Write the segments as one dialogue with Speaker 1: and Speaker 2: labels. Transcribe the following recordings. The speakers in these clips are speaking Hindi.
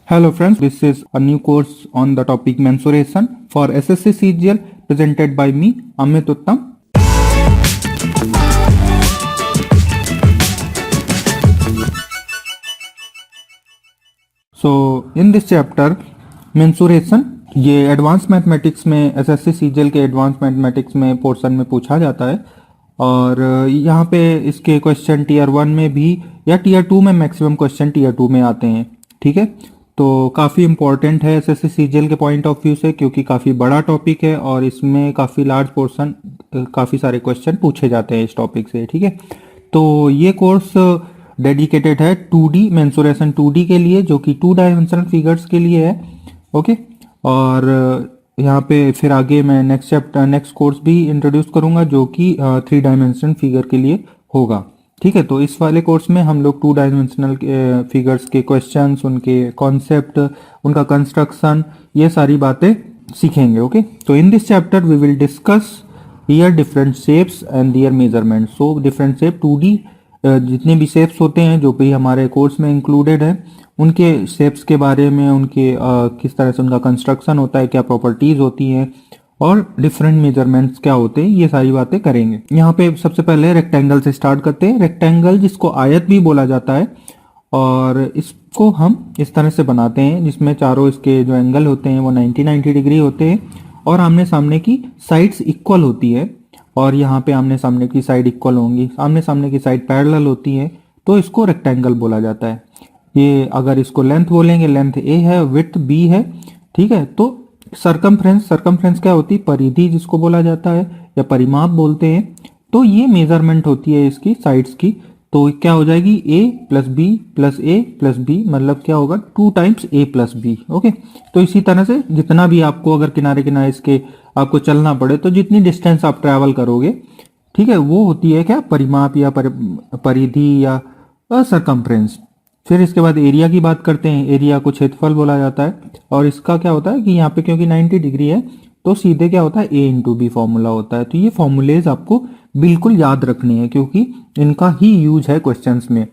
Speaker 1: Hello friends, this is a new course on the topic mensuration for SSC CGL presented by me, Amit Uttam. So in this chapter, mensuration ये एडवांस मैथमेटिक्स में एसएससी सीजीएल के एडवांस मैथमेटिक्स में पोर्शन में पूछा जाता है और यहाँ पे इसके क्वेश्चन टीयर 1 में भी या टीयर 2 में मैक्सिमम क्वेश्चन टीयर 2 में आते हैं। ठीक है, तो काफ़ी इम्पोर्टेंट है एसएससी सीजीएल के पॉइंट ऑफ व्यू से, क्योंकि काफ़ी बड़ा टॉपिक है और इसमें काफ़ी लार्ज पोर्शन काफ़ी सारे क्वेश्चन पूछे जाते हैं इस टॉपिक से। ठीक है, तो ये कोर्स डेडिकेटेड है 2D मेंसुरेशन 2D के लिए, जो कि 2 डायमेंशनल फिगर्स के लिए है। ओके, और यहाँ पे फिर आगे मैं नेक्स्ट कोर्स भी इंट्रोड्यूस करूँगा जो कि 3 डायमेंशनल फिगर के लिए होगा। ठीक है, तो इस वाले कोर्स में हम लोग 2 डायमेंशनल फिगर्स के क्वेश्चंस, उनके कॉन्सेप्ट, उनका कंस्ट्रक्शन, ये सारी बातें सीखेंगे। ओके, तो in this chapter we will discuss here different shapes and their measurement. So different shape 2D जितने भी शेप्स होते हैं जो भी हमारे कोर्स में इंक्लूडेड है, उनके शेप्स के बारे में, उनके किस तरह से उनका कंस्ट्रक्शन होता है, क्या प्रॉपर्टीज होती हैं और डिफरेंट मेजरमेंट्स क्या होते हैं, ये सारी बातें करेंगे। यहाँ पे सबसे पहले रेक्टेंगल से स्टार्ट करते हैं। रेक्टेंगल जिसको आयत भी बोला जाता है, और इसको हम इस तरह से बनाते हैं जिसमें चारों इसके जो एंगल होते हैं वो 90 डिग्री होते हैं और आमने सामने की साइड्स इक्वल होती है। और यहाँ पे आमने सामने की साइड इक्वल होंगी, आमने सामने की साइड पैरेलल होती है, तो इसको रेक्टेंगल बोला जाता है। ये अगर इसको लेंथ बोलेंगे, लेंथ a है, विड्थ b है। ठीक है, तो सरकमफ्रेंस क्या होती है? परिधि जिसको बोला जाता है या परिमाप बोलते हैं। तो ये मेजरमेंट होती है इसकी साइड्स की। तो क्या हो जाएगी? a plus B plus A plus B, मतलब क्या होगा? 2 times a plus B. Okay, तो इसी तरह से जितना भी आपको अगर किनारे किनारे इसके आपको चलना पड़े, तो जितनी डिस्टेंस आप ट्रैवल करोगे, ठीक है, वो होती है क्या? परिमाप या परिधि या सरकमफ्रेंस। फिर इसके बाद एरिया की बात करते हैं। एरिया को क्षेत्रफल बोला जाता है और इसका क्या होता है कि यहाँ पे क्योंकि 90 डिग्री है तो सीधे क्या होता है? a इंटू बी फॉर्मूला होता है। तो ये फॉर्मूलेज आपको बिल्कुल याद रखने हैं क्योंकि इनका ही यूज है क्वेश्चंस में।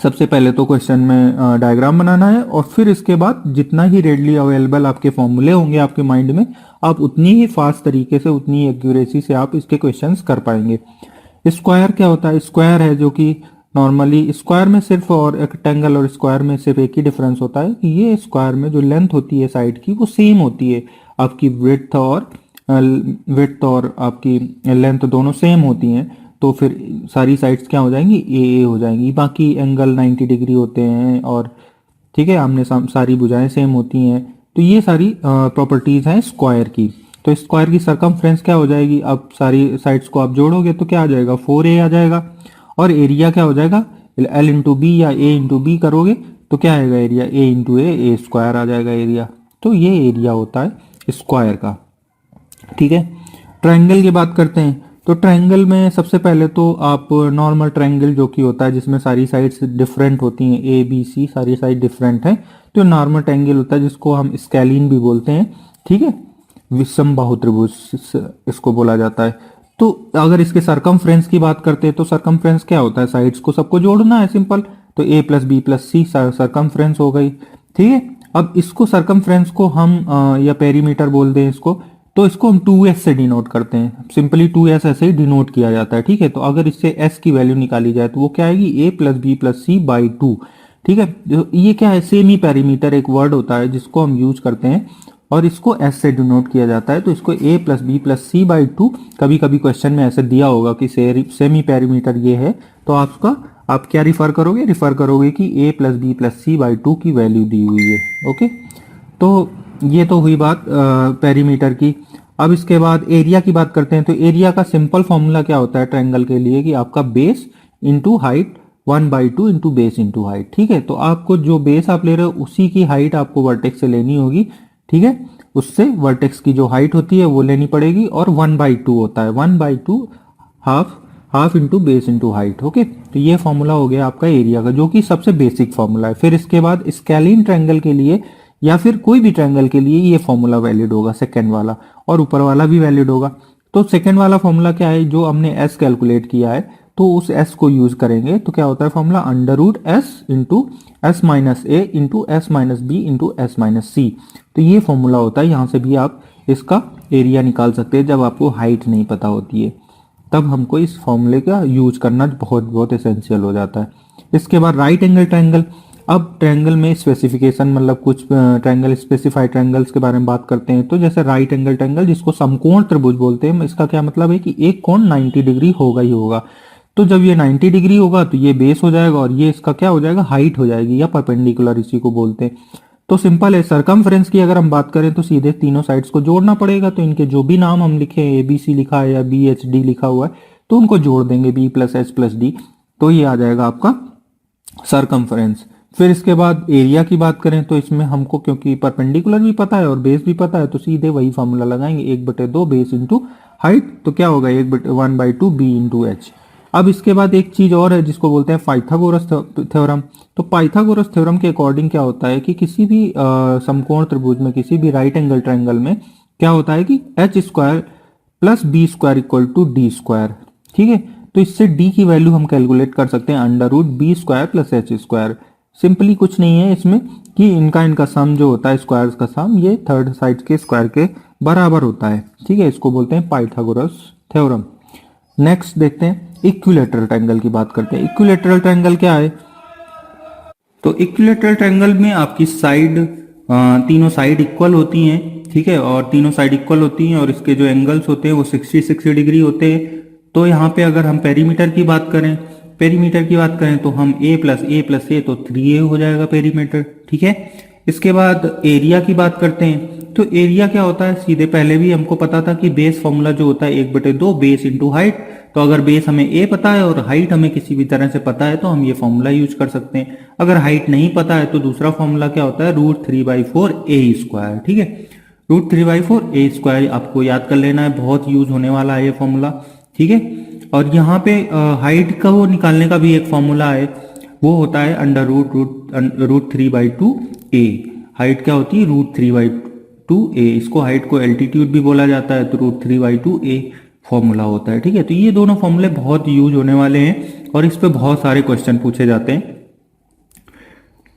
Speaker 1: सबसे पहले तो क्वेश्चन में डायग्राम बनाना है और फिर इसके बाद जितना ही रेडली अवेलेबल आपके फॉर्मूले होंगे आपके माइंड में, आप उतनी ही फास्ट तरीके से, उतनी एक्यूरेसी से आप इसके क्वेश्चंस कर पाएंगे। स्क्वायर क्या होता है? स्क्वायर है जो कि नॉर्मली स्क्वायर में सिर्फ, और रेक्टेंगल और स्क्वायर में सिर्फ एक ही डिफरेंस होता है कि ये स्क्वायर में जो लेंथ होती है साइड की वो सेम होती है। आपकी विड्थ और आपकी लेंथ दोनों सेम होती हैं, तो फिर सारी साइड्स क्या हो जाएंगी? ए हो जाएंगी। बाकी एंगल 90 डिग्री होते हैं और ठीक है, आमने सारी भुजाएं सेम होती हैं। तो ये सारी प्रॉपर्टीज हैं स्क्वायर की। तो स्क्वायर की सरकमफ्रेंस क्या हो जाएगी? अब सारी साइड्स को आप जोड़ोगे तो क्या आ जाएगा? 4a आ जाएगा। और एरिया क्या हो जाएगा? l इंटू बी या a इंटू बी करोगे तो क्या आएगा? Area a into A square आ जाएगा एरिया। तो ये एरिया होता है स्क्वायर का। ठीक है, ट्रायंगल की बात करते हैं। तो ट्रायंगल में सबसे पहले तो आप नॉर्मल ट्रायंगल जो कि होता है जिसमें सारी साइड्स डिफरेंट होती हैं, ए बी सी सारी साइड डिफरेंट है, तो नॉर्मल ट्रायंगल होता है जिसको हम स्केलिन भी बोलते हैं। ठीक है, विषमबाहु त्रिभुज इसको बोला जाता है। तो अगर इसके सरकमफ्रेंस की बात करते हैं तो सरकमफ्रेंस क्या होता है? साइड्स को सबको जोड़ना है, सिंपल। तो a plus B plus C circumference हो गई। ठीक है, अब इसको सरकमफ्रेंस को हम या पेरीमीटर बोल दें इसको, तो इसको हम 2s से डिनोट करते हैं। सिंपली 2s ऐसे ही डिनोट किया जाता है। ठीक है, तो अगर इससे s की वैल्यू निकाली जाए तो वो क्या आएगी? a plus B plus C by 2। ठीक है, ये क्या है? सेमी पेरीमीटर एक वर्ड होता है जिसको हम यूज करते हैं और इसको s से डिनोट किया जाता है। तो इसको a plus B plus C by 2, कभी कभी क्वेश्चन में ऐसे दिया होगा कि सेमी पेरीमीटर ये है, तो आप क्या रिफर करोगे कि a plus B plus C by 2 की वैल्यू दी हुई है। ओके, तो ये तो हुई बात पेरीमीटर की। अब इसके बाद एरिया की बात करते हैं। तो एरिया का सिंपल फॉर्मूला क्या होता है ट्रायंगल के लिए कि आपका base into height 1/2 into base into height. ठीक है, तो आपको जो बेस आप ले रहे हो उसी की हाइट आपको वर्टेक्स से लेनी होगी। ठीक है, उससे वर्टेक्स की जो हाइट होती है वो लेनी पड़ेगी और 1/2 होता है। 1/2 half into base into height. Okay, तो ये फॉर्मूला हो गया आपका एरिया का, जो कि सबसे बेसिक फॉर्मूला है। फिर इसके बाद स्केलिन ट्रायंगल के लिए या फिर कोई भी ट्रायंगल के लिए ये फॉर्मूला वैलिड होगा, सेकेंड वाला, और ऊपर वाला भी वैलिड होगा। तो सेकेंड वाला फॉर्मूला क्या है? जो हमने एस कैलकुलेट किया है, तो उस s को यूज करेंगे तो क्या होता है formula under root S into S minus A into S minus B into S minus C. तो ये फॉर्मूला होता है, यहाँ से भी आप इसका एरिया निकाल सकते हैं जब आपको हाइट नहीं पता होती है, तब हमको इस फॉर्मूले का यूज करना बहुत बहुत एसेंशियल हो जाता है। इसके बाद राइट एंगल ट्रायंगल। अब ट्रायंगल में स्पेसिफिकेशन मतलब कुछ ट्रायंगल स्पेसिफाइड ट्रायंगल्स के बारे में बात करते हैं। तो जैसे राइट एंगल ट्रायंगल जिसको समकोण त्रिभुज बोलते हैं, इसका क्या मतलब है कि एक कोण 90 डिग्री होगा ही होगा। तो जब ये 90 डिग्री होगा तो ये बेस हो जाएगा और ये इसका क्या हो जाएगा, हाइट हो जाएगी या परपेंडिकुलर इसी को बोलते हैं। तो सिंपल है। सरकमफ्रेंस की अगर हम बात करें तो सीधे तीनों साइड्स को जोड़ना पड़ेगा। तो इनके जो भी नाम हम लिखे हैं, ABC लिखा है या BHD लिखा हुआ है, तो उनको जोड़ देंगे B plus H plus D, तो ये आ जाएगा आपका सरकमफ्रेंस। फिर इसके बाद एरिया की बात करें तो इसमें हमको क्योंकि परपेंडिकुलर भी पता है और बेस भी पता है, तो सीधे वही फॉर्मूला लगाएंगे 1/2 बेस इंटू हाइट। तो क्या होगा 1/2 B इंटू H। अब इसके बाद एक चीज और है जिसको बोलते हैं पाइथागोरस थ्योरम। तो पाइथागोरस थ्योरम के अकॉर्डिंग क्या होता है कि किसी भी समकोण त्रिभुज में, किसी भी राइट एंगल ट्रायंगल में क्या होता है कि h square plus B square equal to D square. ठीक है, तो इससे d की वैल्यू हम कैलकुलेट कर सकते हैं under root B square plus H square. Simply कुछ नहीं है इसमें कि इनका सम जो होता है स्क्वायर्स का सम, ये थर्ड साइड के स्क्वायर के बराबर होता है। ठीक है, इसको बोलते हैं पाइथागोरस थ्योरम। नेक्स्ट देखते हैं इक्विलैटरल ट्रायंगल की बात करते हैं। इक्विलैटरल ट्रायंगल क्या है? तो इक्विलैटरल ट्रायंगल में आपकी साइड तीनों साइड इक्वल होती हैं। ठीक है, और तीनों साइड इक्वल होती हैं और इसके जो एंगल्स होते हैं वो 60 डिग्री होते हैं। तो यहाँ पे अगर हम पेरीमीटर की बात करें तो हम a प्लस ए तो 3a हो जाएगा पेरीमीटर। ठीक है, इसके बाद एरिया की बात करते हैं। तो एरिया क्या होता है, सीधे पहले भी हमको पता था कि बेस फॉर्मूला जो होता है 1/2 बेस इंटू हाइट। तो अगर बेस हमें a पता है और हाइट हमें किसी भी तरह से पता है तो हम ये फॉर्मूला यूज कर सकते हैं। अगर हाइट नहीं पता है तो दूसरा फॉर्मूला क्या होता है, √3/4 a स्क्वायर। ठीक है, √3/4 a स्क्वायर आपको याद कर लेना है, बहुत यूज होने वाला है ये फॉर्मूला। ठीक है, और यहाँ पे हाइट का वो निकालने का भी एक फॉर्मूला है, वो होता है अंडर √3/2 a। हाइट क्या होती है, √3/2 a। इसको हाइट को एल्टीट्यूड भी बोला जाता है, तो √3/2 a फॉर्मूला होता है। ठीक है, तो ये दोनों फॉर्मूले बहुत यूज होने वाले हैं और इस पे बहुत सारे क्वेश्चन पूछे जाते हैं।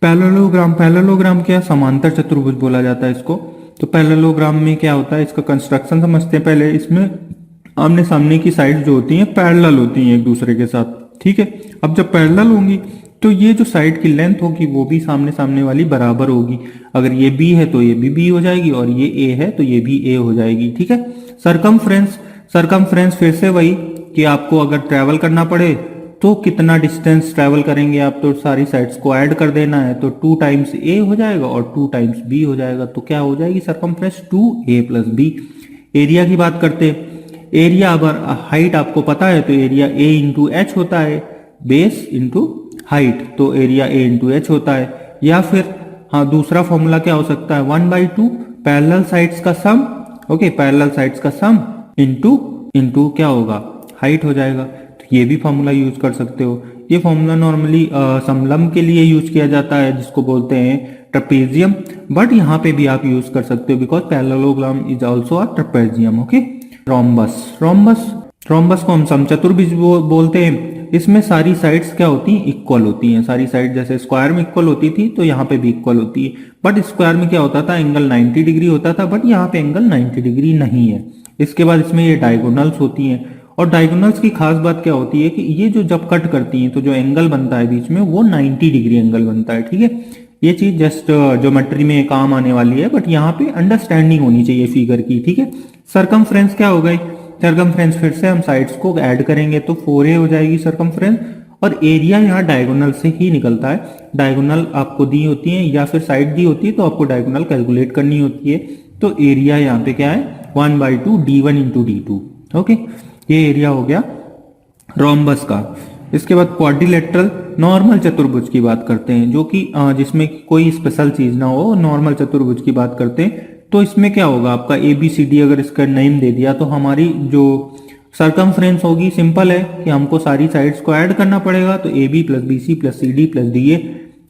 Speaker 1: पैरेललोग्राम क्या, समांतर चतुर्भुज बोला जाता है इसको। तो पैरेललोग्राम में क्या होता है, इसका कंस्ट्रक्शन समझते हैं पहले। इसमें आमने सामने की साइड जो होती हैं पैरेलल होती हैं एक दूसरे के साथ। ठीक है, अब जब पैरेलल होंगी तो ये जो साइड की लेंथ होगी वो भी सामने सामने वाली बराबर होगी। अगर ये b है तो ये भी b हो जाएगी और ये a है तो ये भी a हो जाएगी। ठीक है, सरकमफ्रेंस फिर से वही कि आपको अगर ट्रैवल करना पड़े तो कितना डिस्टेंस ट्रैवल करेंगे आप, तो सारी साइड्स को ऐड कर देना है। तो 2 टाइम्स a हो जाएगा और 2 टाइम्स b हो जाएगा। तो क्या हो जाएगी circumference 2a plus b। Area की बात करते हैं। एरिया अगर हाइट आपको पता है तो एरिया a इंटू एच होता है, बेस इंटू हाइट, तो एरिया a इंटू एच होता है। या फिर हाँ, दूसरा फॉर्मूला क्या हो सकता है, 1/2 पैरेलल साइड्स का सम। ओके, पैरेलल साइड्स का सम इंटू क्या होगा, हाइट हो जाएगा। तो ये भी फॉर्मूला यूज कर सकते हो। ये फॉर्मूला नॉर्मली समलंब के लिए यूज किया जाता है जिसको बोलते हैं ट्रेपेजियम, बट यहाँ पे भी आप यूज कर सकते हो because parallelogram is also a trapezium. Okay, rhombus को हम समचतुर्भुज बोलते हैं। इसमें सारी साइड्स क्या होती हैं, इक्वल होती हैं। सारी साइड जैसे स्क्वायर में इक्वल होती थी तो यहाँ पे भी इक्वल होती है। बट स्क्वायर में क्या होता था, एंगल 90 डिग्री होता था, बट यहाँ पे एंगल 90 डिग्री नहीं है। इसके बाद इसमें ये डायगोनल्स होती हैं और डायगोनल्स की खास बात क्या होती है कि ये जो जब कट करती हैं तो जो एंगल बनता है बीच में वो 90 डिग्री एंगल बनता है। ठीक है, ये चीज जस्ट ज्योमेट्री में काम आने वाली है, बट यहाँ पे अंडरस्टैंडिंग होनी चाहिए फिगर की। ठीक है, सरकमफ्रेंस क्या हो गई, सरकमफ्रेंस फिर से हम साइड्स को ऐड करेंगे तो 4a हो जाएगी सरकमफ्रेंस। और एरिया यहाँ डायगोनल से ही निकलता है। डायगोनल आपको दी होती है या फिर साइड दी होती है तो आपको डायगोनल कैलकुलेट करनी होती है। तो एरिया यहाँ पे क्या है, 1/2 d1 इंटू d2। ओके, ये एरिया हो गया रोम्बस का। इसके बाद क्वाड्रिलेटरल नॉर्मल चतुर्भुज की बात करते हैं, जो कि जिसमें कोई स्पेशल चीज ना हो, नॉर्मल चतुर्भुज की बात करते हैं। तो इसमें क्या होगा, आपका ABCD अगर इसका नेम दे दिया तो हमारी जो सरकमफ्रेंस होगी सिंपल है कि हमको सारी साइड्स को ऐड करना पड़ेगा। तो AB plus BC plus CD plus DA।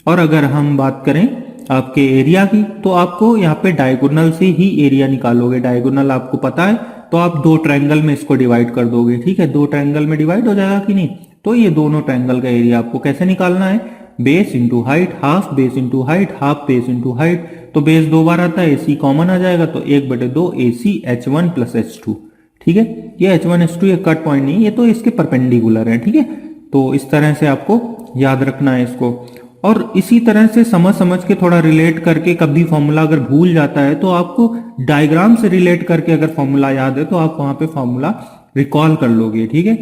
Speaker 1: और अगर हम बात करें आपके एरिया की तो आपको यहाँ पे डायगोनल से ही एरिया निकालोगे। डायगोनल आपको पता है तो आप 2 ट्रायंगल में इसको डिवाइड कर दोगे। ठीक है, 2 ट्रायंगल में डिवाइड हो जाएगा कि नहीं, तो ये दोनों ट्रायंगल का एरिया आपको कैसे निकालना है, base into height, half base into height, half base into height. तो बेस 2 बार आता है, AC कॉमन आ जाएगा, तो 1/2 AC H1 प्लस H2। ठीक है, ये H1 H2 ये कट पॉइंट नहीं, ये तो इसके परपेंडिकुलर है। ठीक है, तो इस तरह से आपको याद रखना है इसको। और इसी तरह से समझ समझ के थोड़ा रिलेट करके, कभी फॉर्मूला अगर भूल जाता है तो आपको डायग्राम से रिलेट करके अगर फॉर्मूला याद है तो आप वहां पे फॉर्मूला रिकॉल कर लोगे। ठीक है,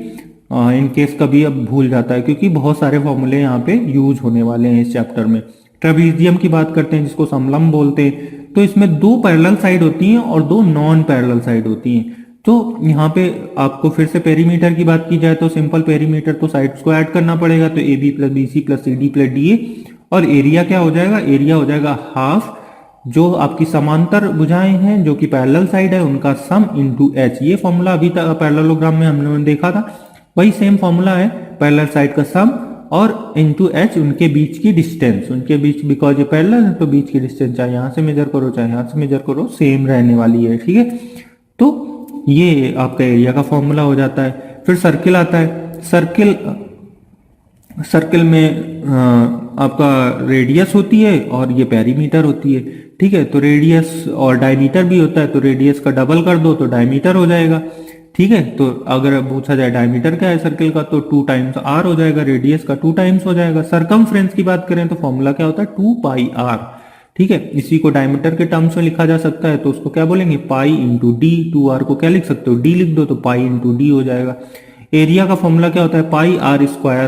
Speaker 1: इन केस कभी अब भूल जाता है, क्योंकि बहुत सारे फॉर्मूले यहाँ पे यूज होने वाले हैं इस चैप्टर में। ट्रेपेजियम की बात करते हैं, जिसको समलंब बोलते हैं। तो इसमें 2 पैरेलल साइड होती हैं और 2 नॉन पैरेलल साइड होती हैं। तो यहाँ पे आपको फिर से पेरीमीटर की बात की जाए तो सिंपल पेरीमीटर, तो साइड्स को ऐड करना पड़ेगा, तो AB plus BC plus CD plus DA। और एरिया क्या हो जाएगा, एरिया हो जाएगा हाफ जो आपकी समांतर भुजाएं हैं जो कि पैरेलल साइड है उनका सम इंटू H। ये फॉर्मूला अभी तक पैरेललोग्राम में हम लोगों ने देखा था, वही सेम फॉर्मूला है, पैरेलल साइड का सम और इंटू H उनके बीच की डिस्टेंस, उनके बीच, बिकॉज ये पैरेलल है तो बीच की डिस्टेंस चाहे यहां से मेजर करो चाहे यहां से मेजर करो सेम रहने वाली है। ठीक है, तो ये आपका एरिया का फॉर्मूला हो जाता है। फिर सर्किल आता है, सर्किल में आपका रेडियस होती है और ये पेरीमीटर होती है। ठीक है, तो रेडियस और डायमीटर भी होता है, तो रेडियस का डबल कर दो तो डायमीटर हो जाएगा। ठीक है, तो अगर पूछा जाए डायमीटर क्या है सर्किल का, तो 2 टाइम्स r हो जाएगा, रेडियस का 2 टाइम्स हो जाएगा। सरकमफ्रेंस की बात करें तो फॉर्मूला क्या होता है, 2πr। ठीक है, इसी को डायमीटर के टर्म्स में लिखा जा सकता है, तो उसको क्या बोलेंगे, पाई इंटू डी। 2r को क्या लिख सकते हो, d लिख दो, तो पाई इंटू डी हो जाएगा। एरिया का फॉर्मूला क्या होता है, pi R square,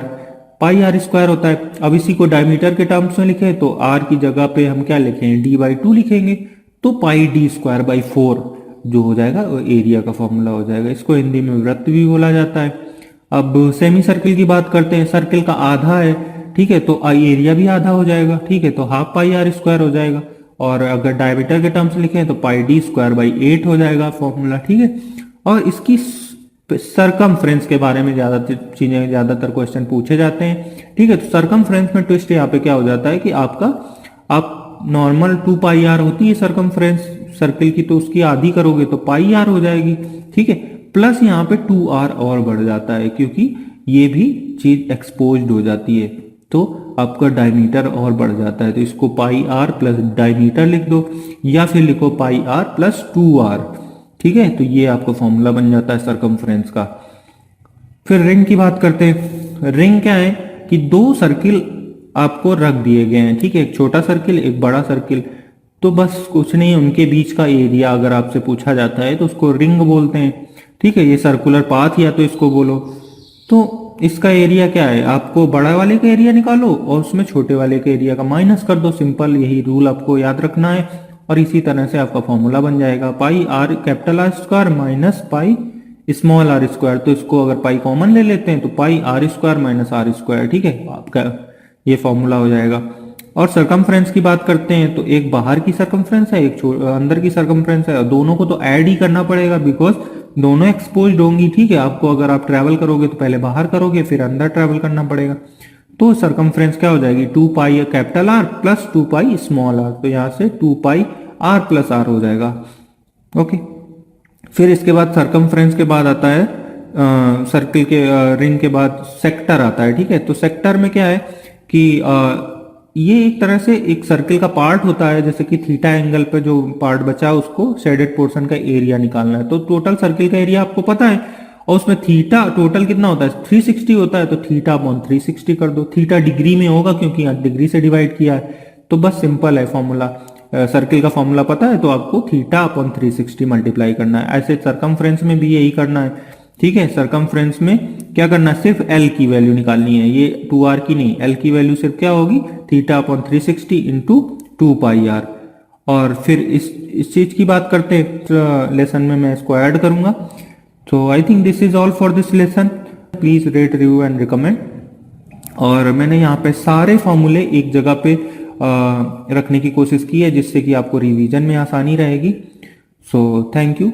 Speaker 1: pi R square होता है। अब इसी को डायमीटर के टर्म्स में लिखे तो r की जगह पे हम क्या लिखेंगे, d/2 लिखेंगे, तो पाई d स्क्वायर बाई 4 जो हो जाएगा वो एरिया का फॉर्मूला हो जाएगा। इसको हिंदी में वृत्त भी बोला जाता है। अब सेमी सर्किल की बात करते हैं, सर्किल का आधा है। ठीक है, तो एरिया भी आधा हो जाएगा। ठीक है, तो हाफ पाई आर स्क्वायर हो जाएगा, और अगर डायमीटर के टर्म्स लिखें तो पाई d स्क्वायर बाई 8 हो जाएगा फॉर्मूला। ठीक है, और इसकी सरकमफ्रेंस के बारे में ज्यादातर क्वेश्चन पूछे जाते हैं। ठीक है, तो सरकमफ्रेंस में ट्विस्ट यहाँ पे क्या हो जाता है कि आप नॉर्मल 2πr होती है सरकमफ्रेंस सर्किल की, तो उसकी आधी करोगे तो πr हो जाएगी। ठीक है, प्लस यहाँ पे 2r और बढ़ जाता है क्योंकि ये भी चीज एक्सपोज्ड हो जाती है, तो आपका डायमीटर और बढ़ जाता है। तो इसको πr प्लस डायमीटर लिख दो, या फिर लिखो πr प्लस 2r। ठीक है, तो ये आपका फॉर्मूला बन जाता है सरकमफ्रेंस का। फिर रिंग की बात करते हैं। रिंग क्या है कि 2 सर्किल आपको रख दिए गए हैं। ठीक है, एक छोटा सर्किल एक बड़ा सर्किल, तो बस कुछ नहीं, उनके बीच का एरिया अगर आपसे पूछा जाता है तो उसको रिंग बोलते हैं। ठीक है, ये सर्कुलर पाथ या तो इसको बोलो। तो इसका एरिया क्या है, आपको बड़ा वाले का एरिया निकालो और उसमें छोटे वाले के एरिया का माइनस कर दो, सिंपल यही रूल आपको याद रखना है। और इसी तरह से आपका फॉर्मूला बन जाएगा, pi R capital R square minus pi small R square. तो इसको अगर पाई कॉमन ले लेते हैं तो pi R square minus R square. ठीक है, आपका ये फॉर्मूला हो जाएगा। और सरकमफ्रेंस की बात करते हैं तो एक बाहर की सरकमफ्रेंस है, एक अंदर की सरकमफ्रेंस है, और दोनों को तो ऐड ही करना पड़ेगा बिकॉज दोनों एक्सपोज्ड होंगी। ठीक है, आपको अगर आप ट्रैवल करोगे तो पहले बाहर करोगे फिर अंदर ट्रैवल करना पड़ेगा। तो सरकमफ्रेंस क्या हो जाएगी, 2π capital R plus 2π small R, तो यहाँ से 2π r प्लस आर हो जाएगा। ओके, फिर इसके बाद सरकमफ्रेंस के बाद आता है सर्किल के रिंग के बाद सेक्टर आता है। ठीक है, तो सेक्टर में क्या है कि ये एक तरह से एक सर्किल का पार्ट होता है, जैसे कि थीटा एंगल पे जो पार्ट बचा उसको शेडेड पोर्शन का एरिया निकालना है। तो टोटल सर्किल का एरिया आपको पता है, और उसमें थीटा टोटल कितना होता है, 360 होता है, तो थीटा अपॉन 360 कर दो। थीटा डिग्री में होगा क्योंकि यहाँ डिग्री से डिवाइड किया है, तो बस सिंपल है फॉर्मूला। सर्किल का फॉर्मूला पता है तो आपको थीटा अपॉन 360 मल्टीप्लाई करना है। ऐसे सरकमफ्रेंस में भी यही करना है। ठीक है, सरकमफ्रेंस में क्या करना है, सिर्फ एल की वैल्यू निकालनी है, ये 2r की नहीं, एल की वैल्यू सिर्फ क्या होगी, थीटा अपॉन 360 इंटू 2πr। और फिर इस चीज की बात करते हैं लेसन में मैं इसको ऐड करूंगा। तो I think this is all for this lesson. Please rate review and recommend. और मैंने यहाँ पे सारे फॉर्मूले एक जगह पे रखने की कोशिश की है जिससे कि आपको रिवीजन में आसानी रहेगी। So thank you.